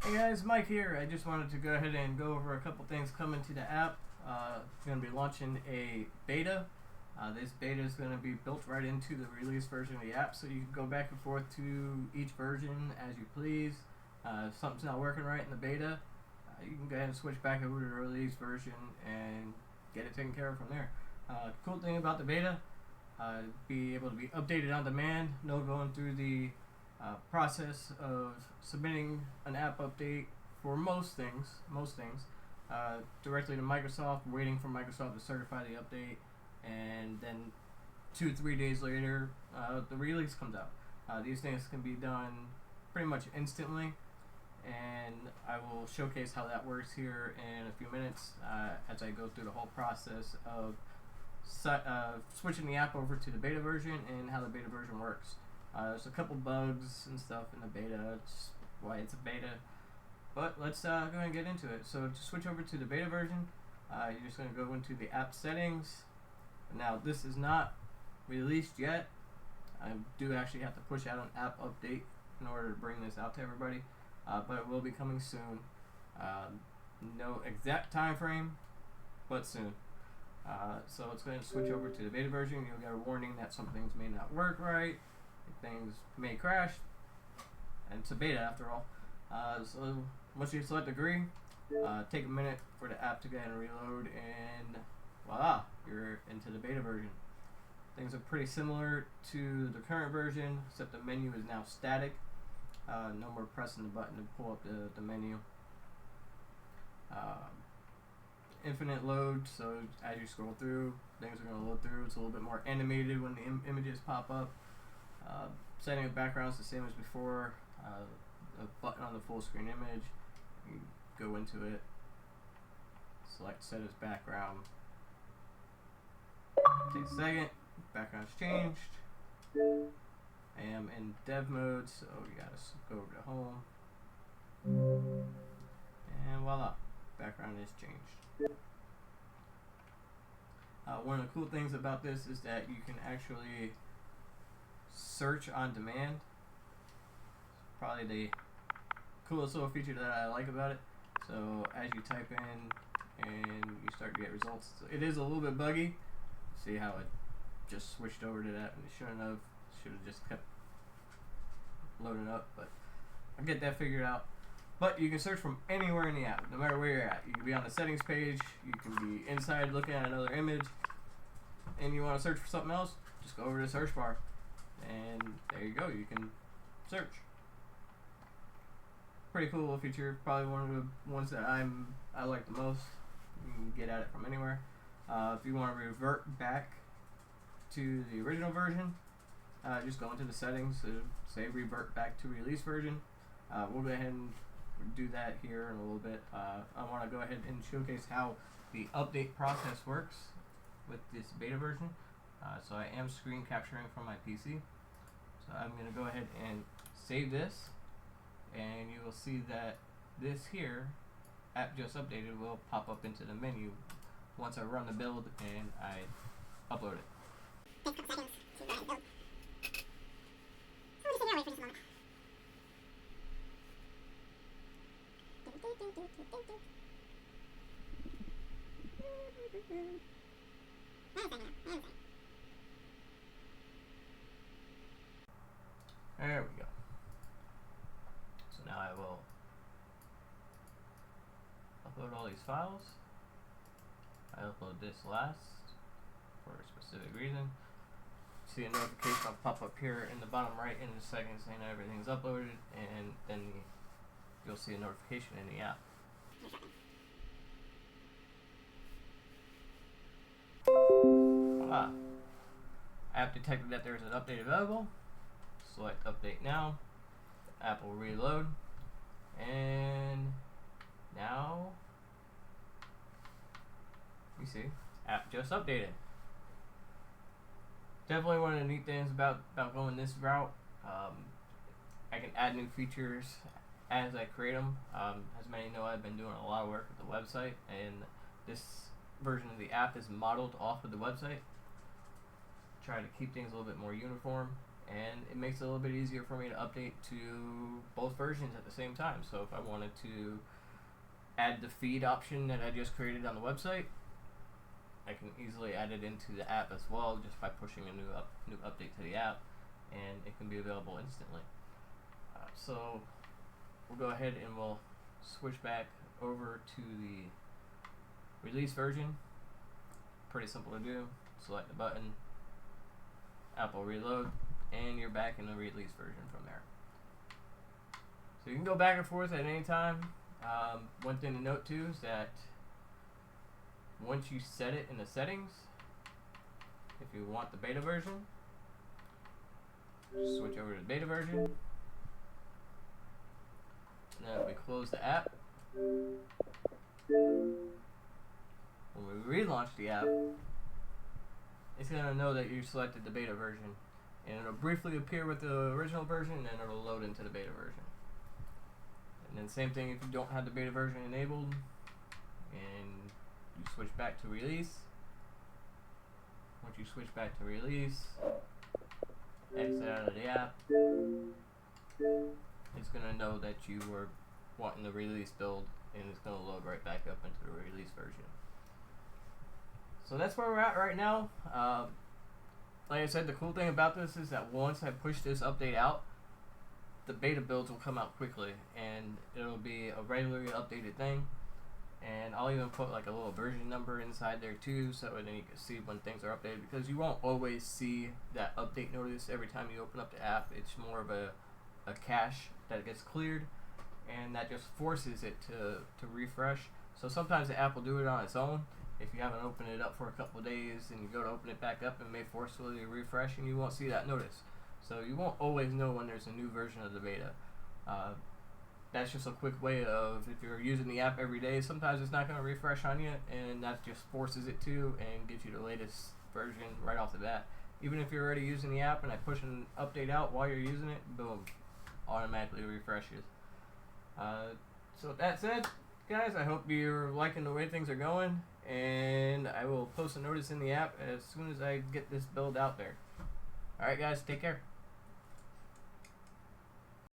Hey guys, Mike here. I just wanted to go ahead and go over a couple things coming to the app. Going to be launching a beta. This beta is going to be built right into the release version of the app, so you can go back and forth to each version as you please. If something's not working right in the beta, you can go ahead and switch back over to the release version and get it taken care of from there. Cool thing about the beta, be able to be updated on demand, no going through the process of submitting an app update for most things, directly to Microsoft, waiting for Microsoft to certify the update, and then 2-3 days later, the release comes out. These things can be done pretty much instantly, and I will showcase how that works here in a few minutes as I go through the whole process of switching the app over to the beta version and how the beta version works. There's a couple bugs and stuff in the beta. It's why it's a beta. But let's go ahead and get into it. So to switch over to the beta version, you're just going to go into the app settings. Now this is not released yet. I do actually have to push out an app update in order to bring this out to everybody. But it will be coming soon. No exact time frame, but soon. So let's go ahead and switch over to the beta version. You'll get a warning that some things may not work right. Things may crash, and it's a beta after all. So once you select agree, take a minute for the app to go ahead and reload, and voila, you're into the beta version. Things are pretty similar to the current version, except the menu is now static. No more pressing the button to pull up the menu. Infinite load, so as you scroll through, things are going to load through. It's a little bit more animated when the images pop up. Setting of backgrounds the same as before. A button on the full screen image. You go into it, select set as background. Take a second. Background's changed. I am in dev mode, so you gotta go over to home. And voila, background is changed. One of the cool things about this is that you can actually search on demand. It's probably the coolest little feature that I like about it. So as you type in and you start to get results, it is a little bit buggy. See how it just switched over to that, and it should have just kept loading up, but I'll get that figured out. But you can search from anywhere in the app, no matter where you're at. You can be on the settings page, you can be inside looking at another image, and you want to search for something else, just go over to the search bar, and there you go, you can search. Pretty cool little feature, probably one of the ones that I like the most. You can get at it from anywhere. If you want to revert back to the original version, just go into the settings, say revert back to release version. We'll go ahead and do that here in a little bit. I want to go ahead and showcase how the update process works with this beta version. So I am screen capturing from my PC. So I'm going to go ahead and save this, and you will see that this here, app just updated, will pop up into the menu once I run the build and I upload it. Takes a couple seconds to go ahead and build. So we'll just sit here and wait for just a moment. There we go. So now I will upload all these files. I upload this last for a specific reason. See a notification will pop up here in the bottom right in a second saying that everything's uploaded, and then you'll see a notification in the app. Voila. App detected that there's an update available. Select update now. The app will reload, and now you see app just updated. Definitely one of the neat things about going this route. I can add new features as I create them. As many know, I've been doing a lot of work with the website, and this version of the app is modeled off of the website. Try to keep things a little bit more uniform and it makes it a little bit easier for me to update to both versions at the same time. So if I wanted to add the feed option that I just created on the website, I can easily add it into the app as well, just by pushing a new update to the app, and it can be available instantly. So we'll go ahead and we'll switch back over to the release version. Pretty simple to do. Select the button, Apple reload, and you're back in the release version from there. So you can go back and forth at any time. One thing to note too is that once you set it in the settings, if you want the beta version, just switch over to the beta version. Now we close the app. When we relaunch the app, it's going to know that you selected the beta version, and it'll briefly appear with the original version, and then it'll load into the beta version. And then same thing if you don't have the beta version enabled and you switch back to release. Once you switch back to release, exit out of the app, it's going to know that you were wanting the release build, and it's going to load right back up into the release version. So that's where we're at right now. Like I said, the cool thing about this is that once I push this update out, the beta builds will come out quickly, and it'll be a regularly updated thing. And I'll even put like a little version number inside there too, so then you can see when things are updated, because you won't always see that update notice every time you open up the app. It's more of a cache that gets cleared, and that just forces it to refresh. So sometimes the app will do it on its own. If you haven't opened it up for a couple of days and you go to open it back up, it may forcefully refresh and you won't see that notice. So you won't always know when there's a new version of the beta. That's just a quick way of, if you're using the app every day, sometimes it's not going to refresh on you, and that just forces it to and gives you the latest version right off the bat. Even if you're already using the app and I push an update out while you're using it, boom, automatically refreshes. So with that said, guys, I hope you're liking the way things are going, and I will post a notice in the app as soon as I get this build out there. Alright guys, take care.